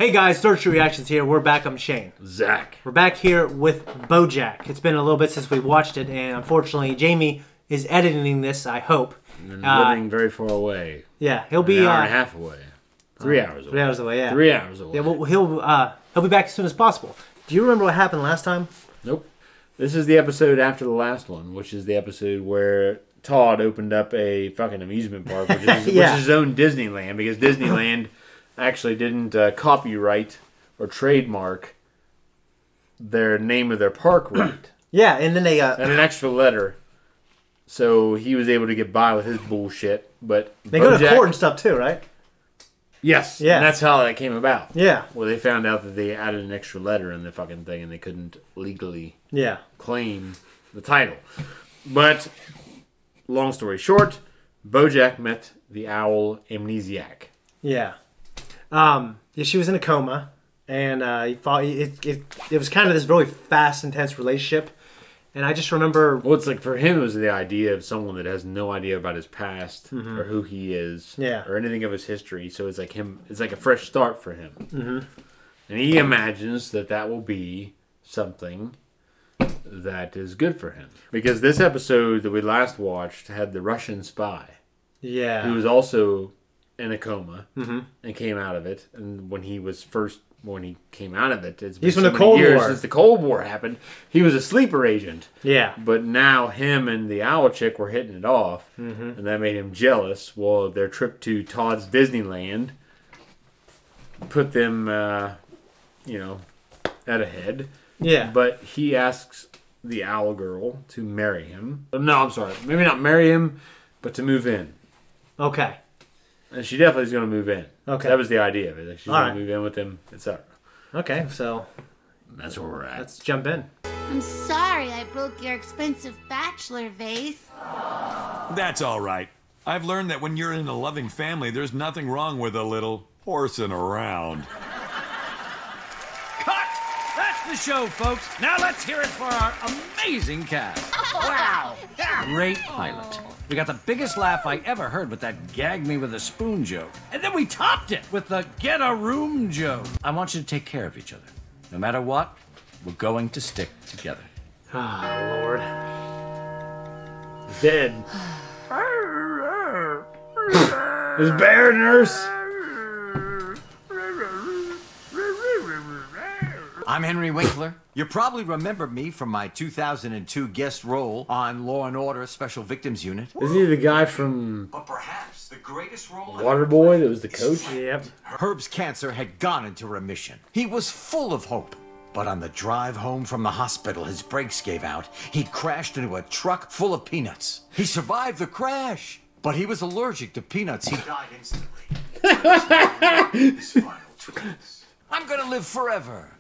Hey guys, Search Reactions here. We're back. I'm Shane. Zach. We're back here with BoJack. It's been a little bit since we watched it, and unfortunately, Jamie is editing this. I hope. And living very far away. Yeah, he'll be an hour and a half away. 3 hours away. 3 hours away. Yeah. 3 hours away. Yeah, well, he'll be back as soon as possible. Do you remember what happened last time? Nope. This is the episode after the last one, which is the episode where Todd opened up a fucking amusement park, which is, which is his own Disneyland, because Disneyland actually didn't copyright or trademark their name of their park right. Yeah, and then they and an extra letter, so he was able to get by with his bullshit. But they go to court and stuff too, right? Yes. Yeah. And that's how that came about. Yeah. Well, they found out that they added an extra letter in the fucking thing, and they couldn't legally claim the title. But long story short, BoJack met the owl amnesiac. Yeah. She was in a coma, and it was kind of this really fast, intense relationship. And I just remember... Well, it's like for him, it was the idea of someone that has no idea about his past or who he is or anything of his history. So it's like it's like a fresh start for him. And he imagines that will be something that is good for him. Because this episode that we last watched had the Russian spy. Yeah. Who was also in a coma and came out of it. And when he came out of it, it's been from the Cold War. Since the Cold War happened, he was a sleeper agent. Yeah. But now him and the owl chick were hitting it off, and that made him jealous. Well, their trip to Todd's Disneyland put them, at a head. Yeah. But he asks the owl girl to marry him. No, I'm sorry. Maybe not marry him, but to move in. Okay. And she definitely is going to move in. Okay. So that was the idea of it. Like she's going to move in with him, etc. Okay, so... That's where we're at. Let's jump in. I'm sorry I broke your expensive bachelor vase. That's all right. I've learned that when you're in a loving family, there's nothing wrong with a little horsing around. Cut! That's the show, folks. Now let's hear it for our amazing cast. Wow! Great pilot. We got the biggest laugh I ever heard with that gag me with a spoon joke. And then we topped it with the get a room joke. I want you to take care of each other. No matter what, we're going to stick together. Oh, Lord. Dead. His bear nurse. I'm Henry Winkler. You probably remember me from my 2002 guest role on Law & Order Special Victims Unit. Isn't he the guy from But perhaps the greatest role Waterboy that was the coach? Yep. Herb's cancer had gone into remission. He was full of hope. But on the drive home from the hospital, his brakes gave out. He crashed into a truck full of peanuts. He survived the crash, but he was allergic to peanuts. He died instantly. His final choice. I'm gonna live forever.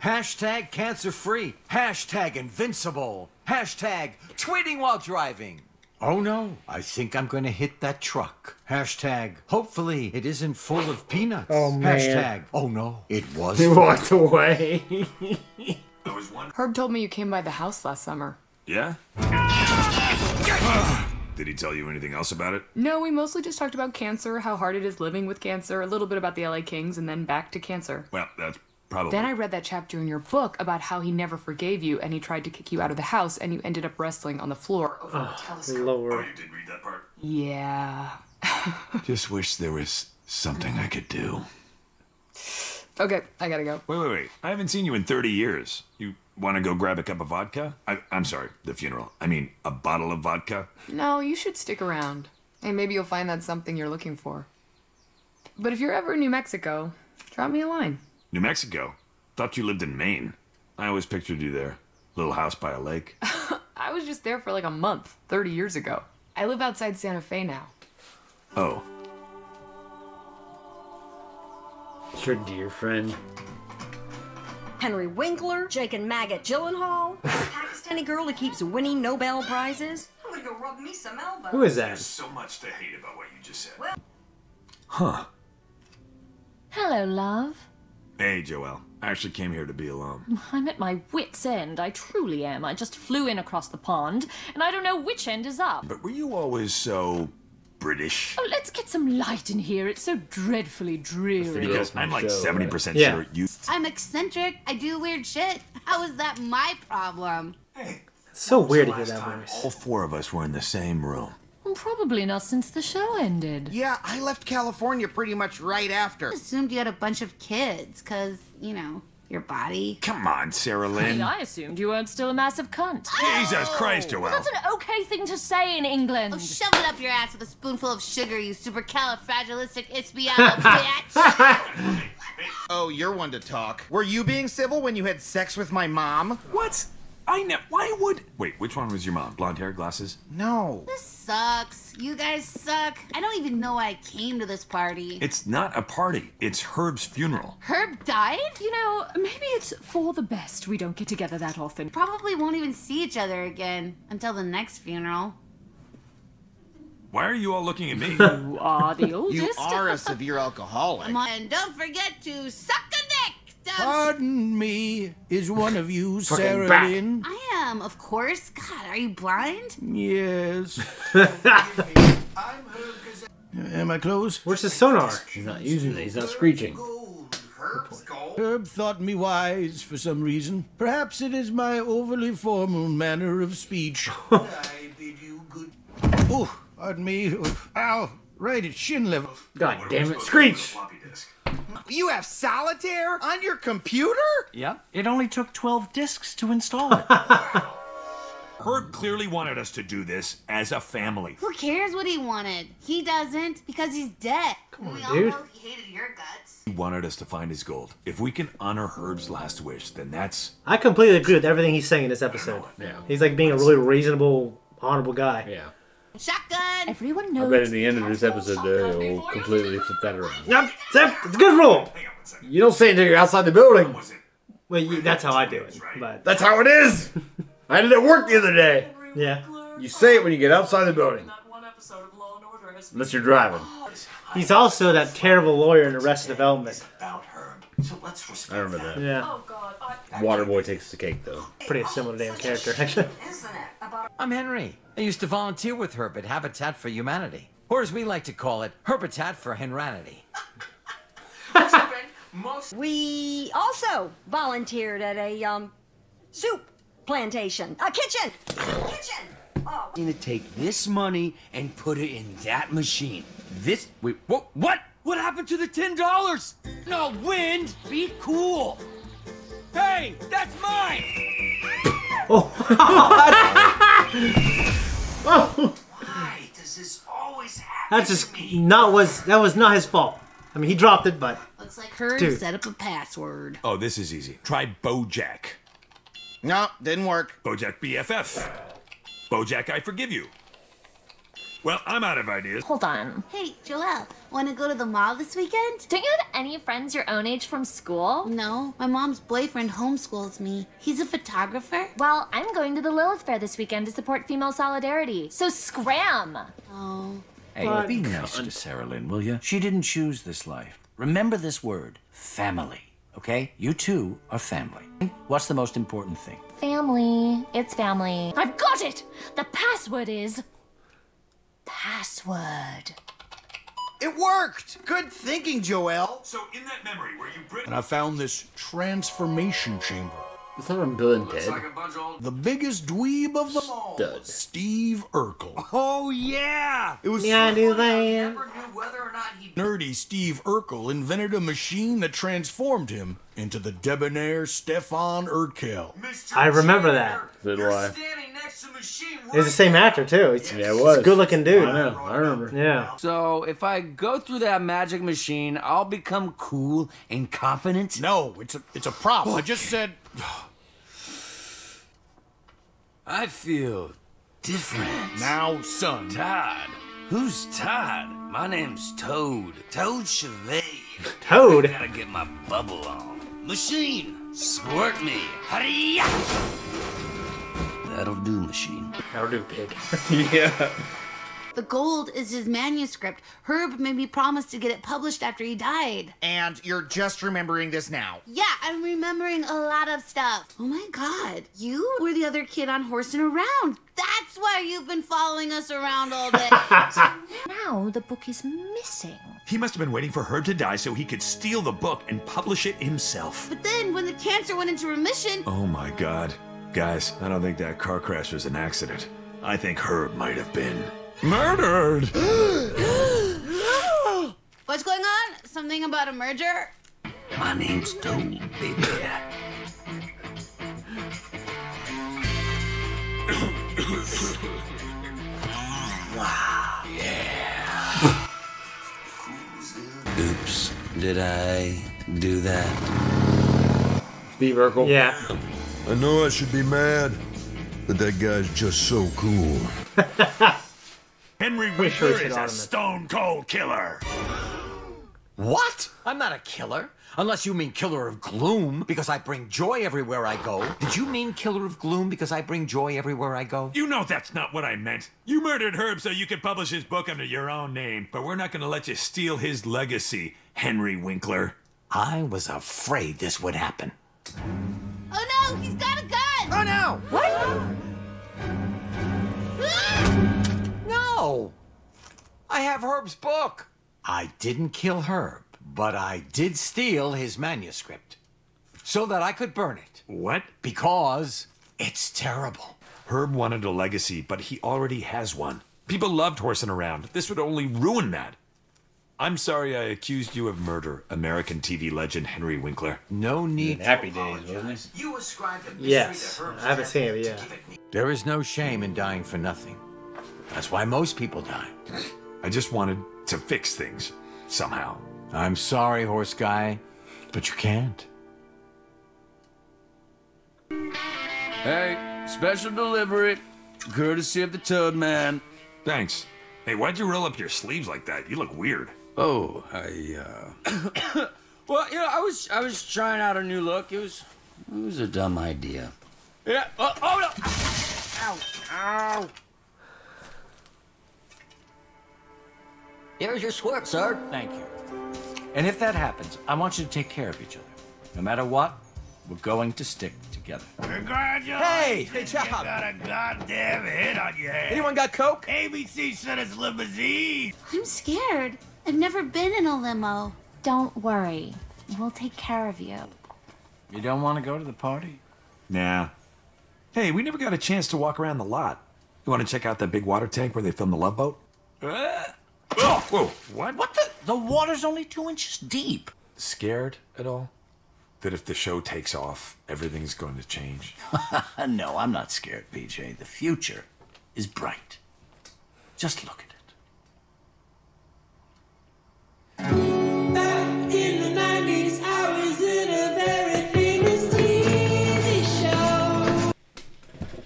Hashtag cancer-free. Hashtag invincible. Hashtag tweeting while driving. Oh no, I think I'm gonna hit that truck. Hashtag hopefully it isn't full of peanuts. Oh man. Hashtag oh no, it was. He walked away. There was one. Herb told me you came by the house last summer. Yeah? Did he tell you anything else about it? No, we mostly just talked about cancer, how hard it is living with cancer, a little bit about the LA Kings, and then back to cancer. Well, that's probably... Then I read that chapter in your book about how he never forgave you and he tried to kick you out of the house and you ended up wrestling on the floor over a telescope. Oh, Lord. you did read that part? Yeah. Just wish there was something I could do. Okay, I gotta go. Wait. I haven't seen you in 30 years. You want to go grab a cup of vodka? I'm sorry, the funeral. I mean, a bottle of vodka? No, you should stick around. And maybe you'll find that's something you're looking for. But if you're ever in New Mexico, drop me a line. New Mexico? Thought you lived in Maine. I always pictured you there. Little house by a lake. I was just there for like a month, 30 years ago. I live outside Santa Fe now. Oh. It's your dear friend. Henry Winkler, Jake and Maggot Gyllenhaal, Pakistani girl who keeps winning Nobel Prizes. I'm gonna go rub me some elbows. Who is that? There's so much to hate about what you just said. Well- Huh. Hello, love. Hey, Joelle. I actually came here to be alone. I'm at my wit's end. I truly am. I just flew in across the pond, and I don't know which end is up. But were you always so British? Oh, let's get some light in here. It's so dreadfully dreary. Because I'm like 70% Yeah. sure you... I'm eccentric. I do weird shit. How is that my problem? It's so weird to hear that voice. All four of us were in the same room. Probably not since the show ended. Yeah, I left California pretty much right after. I assumed you had a bunch of kids, cause, you know, your body. Come on, Sarah Lynn. I assumed you weren't still a massive cunt. Jesus Christ, Joelle. That's an okay thing to say in England. Oh, shove it up your ass with a spoonful of sugar, you supercalifragilisticexpialidocious bitch. Oh, you're one to talk. Were you being civil when you had sex with my mom? What? Why would... Wait, which one was your mom? Blonde hair, glasses? No. This sucks. You guys suck. I don't even know why I came to this party. It's not a party. It's Herb's funeral. Herb died? You know, maybe it's for the best we don't get together that often. Probably won't even see each other again until the next funeral. Why are you all looking at me? You are the oldest. You are a severe alcoholic. And don't forget to suck a dick. Pardon me, is one of you Fucking Sarah back. Lynn? I am, of course. God, are you blind? Yes. Am I close? Where's his sonar? He's not using it. He's not screeching. Herb thought me wise for some reason. Perhaps it is my overly formal manner of speech. I bid you good. Oh, pardon me. Ow, right at shin level. God damn it. Screech! You have solitaire on your computer? Yep. It only took 12 discs to install it. Herb clearly wanted us to do this as a family. Who cares what he wanted? He doesn't, because he's dead. Come on, we all dude. know he hated your guts. He wanted us to find his gold. If we can honor Herb's last wish, then that's... I completely agree with everything he's saying in this episode. Yeah. He's like being a really reasonable, honorable guy. Yeah. Shotgun! Everyone I knows. bet at the end of this episode, they'll completely flip that around. Yep, it's a good rule. You don't say it until you're outside the building. Well, that's how I do it. But That's how it is. I did it at work the other day. yeah, You say it when you get outside the building. Unless you're driving. he's also that terrible lawyer in Arrested Development. I remember that. Yeah, Waterboy takes the cake, though. pretty similar damn character actually. I'm Henry. I used to volunteer with Herb at Habitat for Humanity. Or as we like to call it, Herbitat for Henranity. We also volunteered at a, soup plantation. A kitchen! Kitchen! Oh. I'm gonna take this money and put it in that machine. Wait, what? What happened to the $10? No, Wind! Be cool! Hey, that's mine! Why does this always happen? That's just that was not his fault. I mean, he dropped it, but Looks like Herb Dude. set up a password. Oh, this is easy. Try BoJack. No, didn't work. BoJack BFF. BoJack, I forgive you. Well, I'm out of ideas. Hold on. Hey, Joelle, want to go to the mall this weekend? Don't you have any friends your own age from school? No, my mom's boyfriend homeschools me. He's a photographer. Well, I'm going to the Lilith Fair this weekend to support female solidarity. So scram! Oh. Hey, be nice to Sarah Lynn, will you? She didn't choose this life. Remember this word, family, okay? You two are family. What's the most important thing? Family. It's family. I've got it! The password is... password. It worked! Good thinking, Joelle. So in that memory where you... And I found this transformation chamber. It's not on Bill and Ted. The biggest dweeb of them all, Stud. Steve Urkel. Oh, yeah! It was yeah, I do that. Never knew whether or not he... nerdy Steve Urkel invented a machine that transformed him into the debonair Stefan Urkel. I remember that. So do I. Standing next to the machine. He's the same actor too. He's, Yeah, it was. he's a good-looking dude. I know. I remember. Yeah. So, if I go through that magic machine, I'll become cool and confident? No, it's a prop. I just said... I feel different. Now, son. Todd. Who's Todd? My name's Toad. Toad Chevalier. Toad? Gotta get my bubble on. Machine, squirt me. Hurry-ya! That'll do, machine. That'll do, pig. Yeah. The gold is his manuscript. Herb made me promise to get it published after he died. And you're just remembering this now. Yeah, I'm remembering a lot of stuff. Oh my god, you were the other kid on Horse and Around. That's why you've been following us around all day. Now the book is missing. He must have been waiting for Herb to die so he could steal the book and publish it himself. But then, when the cancer went into remission... Oh my god. Guys, I don't think that car crash was an accident. I think Herb might have been murdered. What's going on? Something about a merger? My name's Toad, baby. Wow. Yeah. Oops. Did I do that? Steve Urkel. Yeah. I know I should be mad, but that guy's just so cool. Henry Winkler is a stone cold killer. What? I'm not a killer. Unless you mean killer of gloom, because I bring joy everywhere I go. Did you mean killer of gloom because I bring joy everywhere I go? You know that's not what I meant. You murdered Herb so you could publish his book under your own name, but we're not going to let you steal his legacy, Henry Winkler. I was afraid this would happen. Oh no, he's got a gun! Oh no! What? No! I have Herb's book. I didn't kill Herb, but I did steal his manuscript so that I could burn it. What? Because it's terrible. Herb wanted a legacy, but he already has one. People loved horsing around. This would only ruin that. I'm sorry I accused you of murder, American TV legend Henry Winkler. No need. Happy Days, wasn't it? You ascribed a mystery Yes. to Herb's I haven't seen it, yeah. There is no shame in dying for nothing. That's why most people die. I just wanted to fix things, somehow. I'm sorry, horse guy, but you can't. Hey, special delivery, courtesy of the Toad Man. Thanks. Hey, why'd you roll up your sleeves like that? You look weird. Oh, well, you know, I was trying out a new look. It was a dumb idea. Yeah. Oh no! Ow! Ow! Here's your squirt, sir. Thank you. And if that happens, I want you to take care of each other. No matter what, we're going to stick together. Congratulations! Hey, good job. You got a goddamn hit on your head. Anyone got Coke? ABC sent us limousine. I'm scared. I've never been in a limo. Don't worry. We'll take care of you. You don't want to go to the party? Nah. Hey, we never got a chance to walk around the lot. You want to check out that big water tank where they film the Love Boat? Oh, whoa, what? What the? The water's only 2 inches deep. Scared at all? That if the show takes off, everything's going to change? No, I'm not scared, PJ. The future is bright. Just look at it. Back in the 90s, I was in a very famous TV show.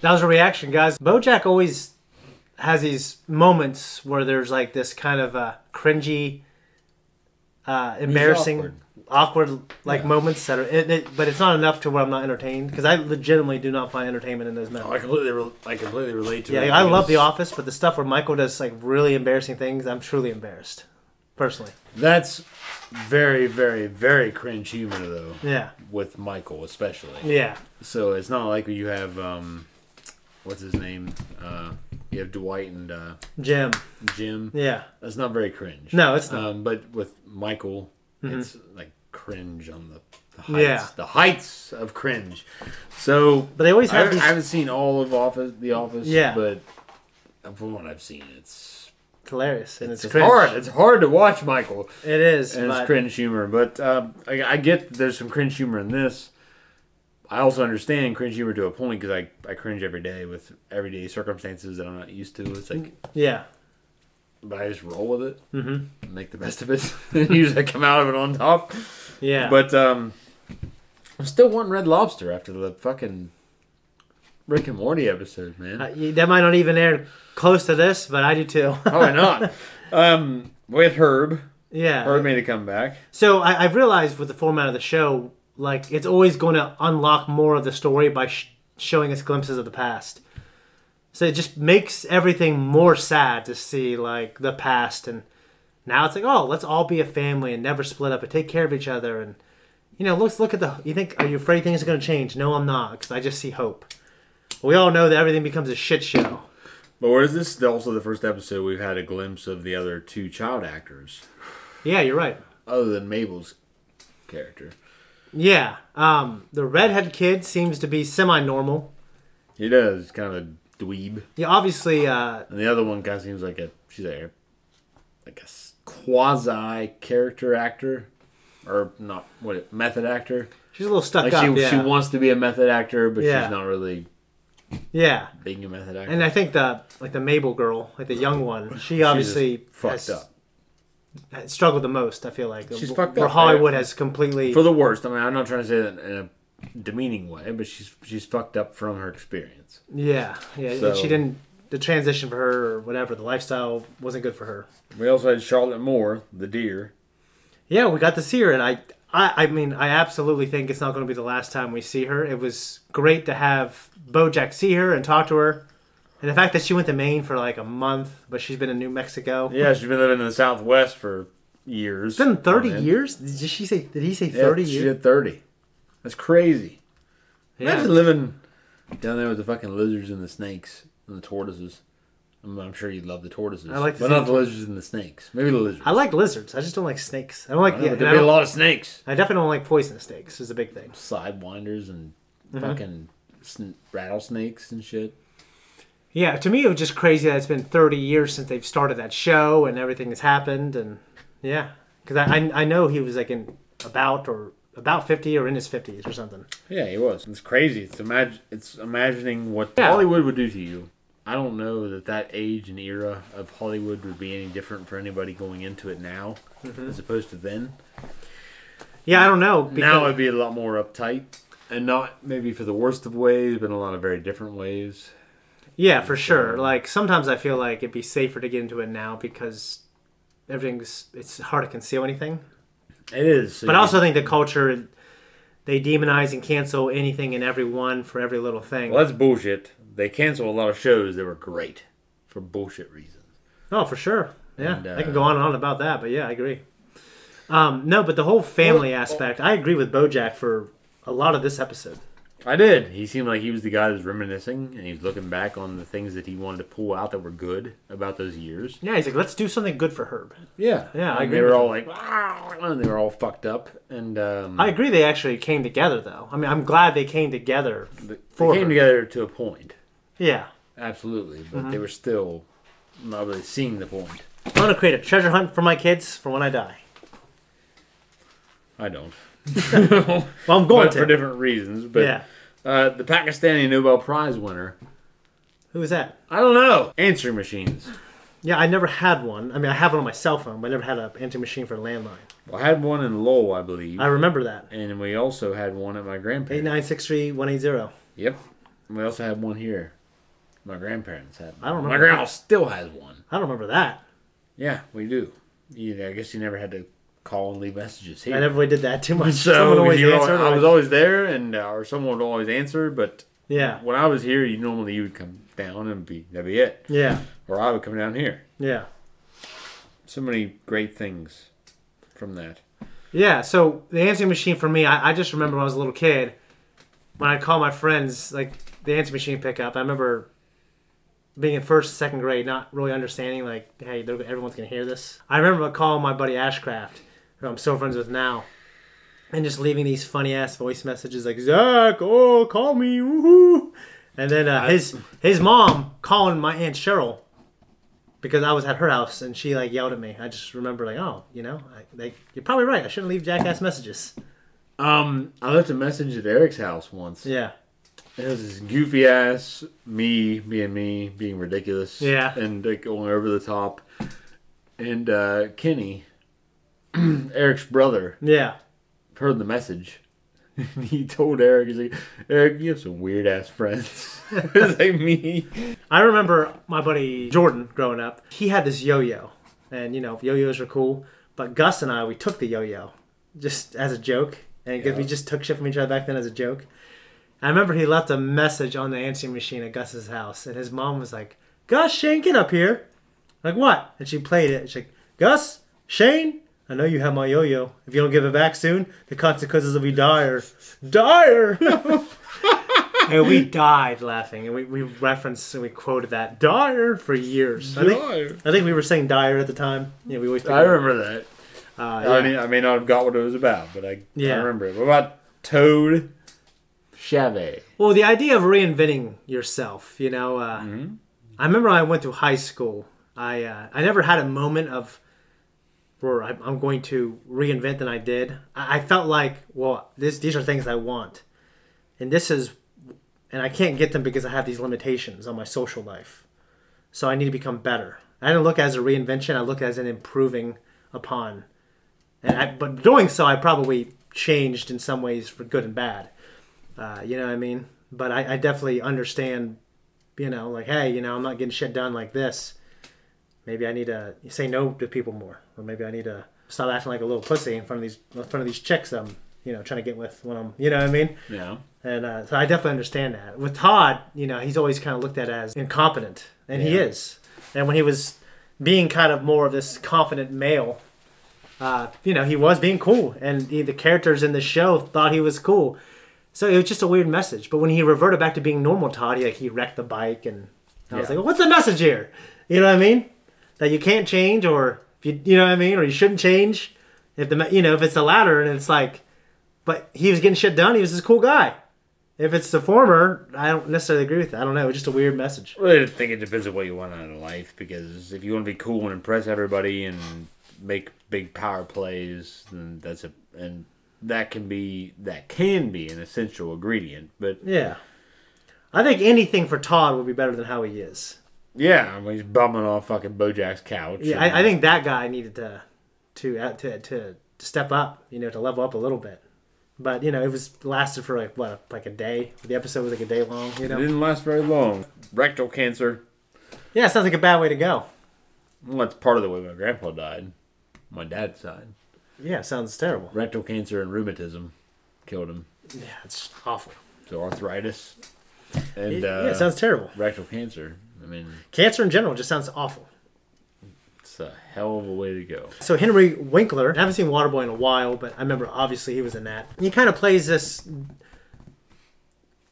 That was a reaction, guys. BoJack always has these moments where there's like this kind of cringy, embarrassing, awkward moments that are. But it's not enough to where I'm not entertained because I legitimately do not find entertainment in those moments. I completely relate to it. Yeah, I love The Office, but the stuff where Michael does like really embarrassing things, I'm truly embarrassed, personally. That's very, very, very cringe humor though. Yeah. With Michael especially. Yeah. So it's not like you have what's his name? You have Dwight and Jim. Yeah. That's not very cringe. No, it's not. But with Michael, it's like cringe on the heights. Yeah. The heights of cringe. So, but they always have. I haven't seen all of The Office. Yeah. But from what I've seen, it's hilarious and it's cringe. Hard. It's hard to watch Michael. It is. And it's cringe humor, but I get that there's some cringe humor in this. I also understand cringe humor to a point because I cringe every day with everyday circumstances that I'm not used to. It's like but I just roll with it, and make the best of it, and usually come out of it on top. Yeah. But I'm still wanting Red Lobster after the fucking Rick and Morty episode, man. That might not even air close to this, but I do too. Probably not. With Herb. Yeah. Herb made a comeback. So I've realized with the format of the show, like it's always going to unlock more of the story by showing us glimpses of the past. So it just makes everything more sad to see like the past, and now it's like, oh, let's all be a family and never split up and take care of each other. And you know, look at the. You think, are you afraid things are going to change? No, I'm not, because I just see hope. we all know that everything becomes a shit show. But whereas this is also the first episode we've had a glimpse of the other two child actors. Yeah, you're right. Other than Mabel's character. Yeah. The redhead kid seems to be semi-normal. He does. He's kind of a dweeb. Yeah, obviously. And the other one kind of seems like she's a quasi character actor. Or not, method actor. She's a little stuck up, She wants to be a method actor, but she's not really... Yeah, being a method actor. And I think the Mabel girl, like the young one, she obviously fucked up. Struggled the most. I feel like she's fucked where up. Hollywood has completely for the worst. I mean, I'm not trying to say that in a demeaning way, but she's fucked up from her experience. Yeah. So, and she didn't. The transition for her or whatever, the lifestyle wasn't good for her. We also had Charlotte Moore, the deer. Yeah, we got to see her, and I mean, I absolutely think it's not going to be the last time we see her. It was great to have BoJack see her and talk to her. And the fact that she went to Maine for like a month, but she's been in New Mexico. Yeah, she's been living in the Southwest for years. It's been 30 years? Did he say 30 years? She did 30. That's crazy. Yeah. Imagine living down there with the fucking lizards and the snakes and the tortoises. I'm sure you'd love the tortoises. But not the lizards and the snakes. Maybe the lizards. I like lizards. I just don't like snakes. I don't like. There'd be a lot of snakes. I definitely don't like poisonous snakes. Is a big thing. Sidewinders and fucking rattlesnakes and shit. Yeah, to me it was just crazy that it's been 30 years since they've started that show and everything has happened, and yeah, because I know he was like about 50 or in his 50s or something. Yeah, he was. It's crazy. It's imagining what Hollywood would do to you. I don't know that age and era of Hollywood would be any different for anybody going into it now as opposed to then. Yeah, I don't know. Now it'd be a lot more uptight, and not maybe for the worst of ways, but in a lot of very different ways. Yeah, for sure. Like sometimes I feel like it'd be safer to get into it now because it's hard to conceal anything. It is. But I also think the culture, they demonize and cancel anything and everyone for every little thing. Well, that's bullshit. They cancel a lot of shows that were great for bullshit reasons. Oh, for sure. Yeah, I can go on and on about that, but yeah, I agree. No, but the whole family aspect, I agree with BoJack for a lot of this episode. I did. He seemed like he was the guy that was reminiscing, and he was looking back on the things that he wanted to pull out that were good about those years. Yeah, he's like, let's do something good for Herb. Yeah. Yeah, I agree. They were all like, and they were all fucked up. And I agree they actually came together, though. I mean, I'm glad they came together. They came together to a point. Yeah. Absolutely. But they were still not really seeing the point. I want to create a treasure hunt for my kids for when I die. I don't. Well, I'm going to. For different reasons. But yeah. The Pakistani Nobel Prize winner. Who is that? I don't know. Answering machines. Yeah, I never had one. I mean, I have one on my cell phone, but I never had an answering machine for a landline. Well, I had one in Lowell, I believe. I remember that. And we also had one at my grandparents'. 8963180. Yep. And we also had one here. My grandparents had one. I don't remember. My grandma still has one. I don't remember that. Yeah, we do. I guess you never had to call and leave messages here. I never really did that too much. So someone always answered. I was always there, and or someone would always answer. But yeah, when I was here, you would come down and that'd be it. Yeah, or I would come down here. Yeah. So many great things from that. Yeah. So the answering machine for me, I just remember when I was a little kid, when I'd call my friends, like the answering machine pickup. I remember being in first, second grade, not really understanding, like, hey, everyone's going to hear this. I remember calling my buddy Ashcraft, who I'm so friends with now, and just leaving these funny-ass voice messages like, Zach, oh, call me, woohoo. And then his mom calling my Aunt Cheryl because I was at her house, and she, like, yelled at me. I just remember, like, oh, you're probably right. I shouldn't leave jackass messages. I left a message at Eric's house once. Yeah. It was this goofy ass me being ridiculous. Yeah. And going over the top. And Kenny, Eric's brother, heard the message. He told Eric, he's like, Eric, you have some weird ass friends. It's like me. I remember my buddy Jordan growing up. He had this yo-yo. And, yo-yos are cool. But Gus and I, we took the yo-yo just as a joke. And because we just took shit from each other back then as a joke. I remember he left a message on the answering machine at Gus's house, and his mom was like, Gus, Shane, get up here. Like, what? And she played it. She's like, Gus, Shane, I know you have my yo-yo. If you don't give it back soon, the consequences will be dire. Dire! And we died laughing, and we referenced and we quoted that Dyer for years. I think we were saying Dyer at the time. Yeah, we always. I remember that. Yeah. I may not have got what it was about, but I remember it. What about Toad Chavez? Well, the idea of reinventing yourself, you know. I remember I went through high school. I never had a moment of where I'm going to reinvent than I did. I felt like, well, these are things I want. And I can't get them because I have these limitations on my social life. So I need to become better. I didn't look at it as a reinvention. I look at it as an improving upon. But doing so, I probably changed in some ways for good and bad. You know what I mean? But I definitely understand, you know, like, hey, you know, I'm not getting shit done like this. Maybe I need to say no to people more. Or maybe I need to stop acting like a little pussy in front of these chicks I'm, you know, trying to get with when I'm, you know what I mean? Yeah. And so I definitely understand that. With Todd, you know, he's always kind of looked at as incompetent. And he is. And when he was being kind of more of this confident male, you know, he was being cool. And the characters in the show thought he was cool. So it was just a weird message. But when he reverted back to being normal Todd, he wrecked the bike. And I was like, well, what's the message here? You know what I mean? That you can't change, or if you know what I mean? Or you shouldn't change. If it's the latter, and it's like, but he was getting shit done. He was this cool guy. If it's the former, I don't necessarily agree with that. I don't know. It's just a weird message. Well, I think it depends on what you want out of life. Because if you want to be cool and impress everybody and make big power plays, then that can be an essential ingredient. But yeah, I think anything for Todd would be better than how he is. Yeah, I mean, he's bumming off fucking BoJack's couch. Yeah, I think that guy needed to step up, you know, to level up a little bit. But you know, it lasted for like a day. The episode was like a day long. You know, it didn't last very long. Rectal cancer. Yeah, it sounds like a bad way to go. Well, that's part of the way my grandpa died. My dad's side. Yeah, it sounds terrible. Rectal cancer and rheumatism killed him. Yeah, it's awful. So arthritis. And it sounds terrible. Rectal cancer. I mean, cancer in general just sounds awful. It's a hell of a way to go. So Henry Winkler, I haven't seen Waterboy in a while, but I remember obviously he was in that. He kind of plays this,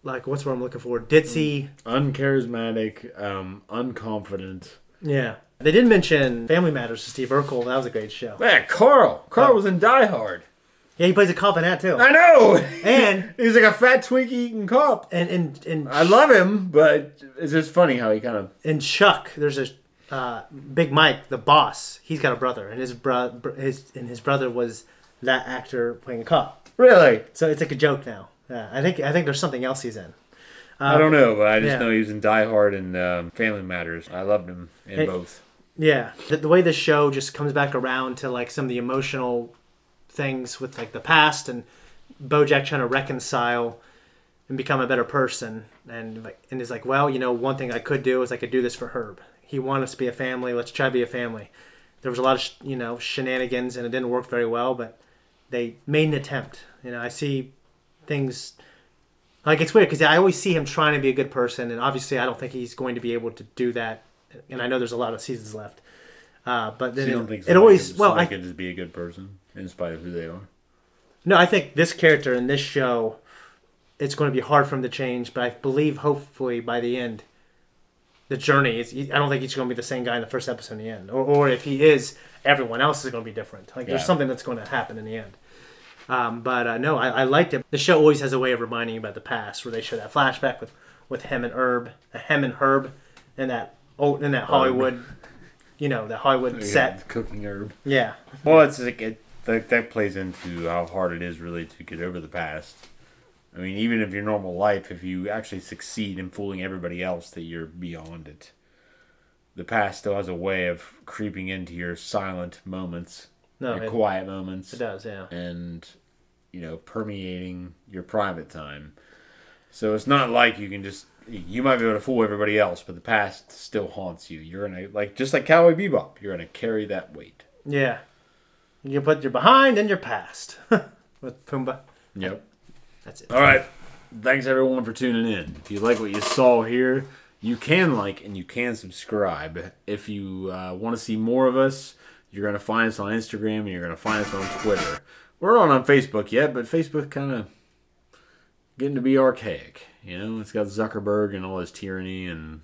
like, what's what I'm looking for? Ditzy. Uncharismatic, unconfident. Yeah. They did mention Family Matters to Steve Urkel. That was a great show. Yeah, Carl. Carl was in Die Hard. Yeah, he plays a cop in that too. I know. And he's like a fat Twinkie eating cop. And I love him, but it's just funny how he kind of. In Chuck, there's a Big Mike, the boss. He's got a brother, and his brother was that actor playing a cop. Really? So it's like a joke now. I think there's something else he's in. I don't know, but I just know he was in Die Hard and Family Matters. I loved him in both. Yeah, the way this show just comes back around to like some of the emotional things with like the past and BoJack trying to reconcile and become a better person, and he's like, well, you know, one thing I could do is I could do this for Herb. He wanted us to be a family. Let's try to be a family. There was a lot of shenanigans, and it didn't work very well, but they made an attempt. You know, I see things like, it's weird because I always see him trying to be a good person, and obviously I don't think he's going to be able to do that. And I know there's a lot of seasons left, but then you don't think it always I could just be a good person in spite of who they are. No, I think this character in this show, it's going to be hard for him to change, but I believe hopefully by the end, the journey is. I don't think he's going to be the same guy in the first episode in the end, or if he is, everyone else is going to be different. Like there's something that's going to happen in the end. No, I liked it. The show always has a way of reminding you about the past, where they show that flashback with him and Herb, and that Hollywood, that Hollywood set. Cooking Herb. Yeah. Well, it's like that plays into how hard it is really to get over the past. I mean, even if your normal life, if you actually succeed in fooling everybody else that you're beyond it, the past still has a way of creeping into your silent moments, your quiet moments. It does, yeah. And, permeating your private time. So it's not like you can just... You might be able to fool everybody else, but the past still haunts you. You're gonna, just like Cowboy Bebop, you're gonna carry that weight. Yeah. You put your behind and your past. With Pumbaa. Yep. That's it. All right. Thanks, everyone, for tuning in. If you like what you saw here, you can like and you can subscribe. If you want to see more of us, you're going to find us on Instagram and you're going to find us on Twitter. We're not on Facebook yet, but Facebook kind of getting to be archaic. You know, it's got Zuckerberg and all his tyranny and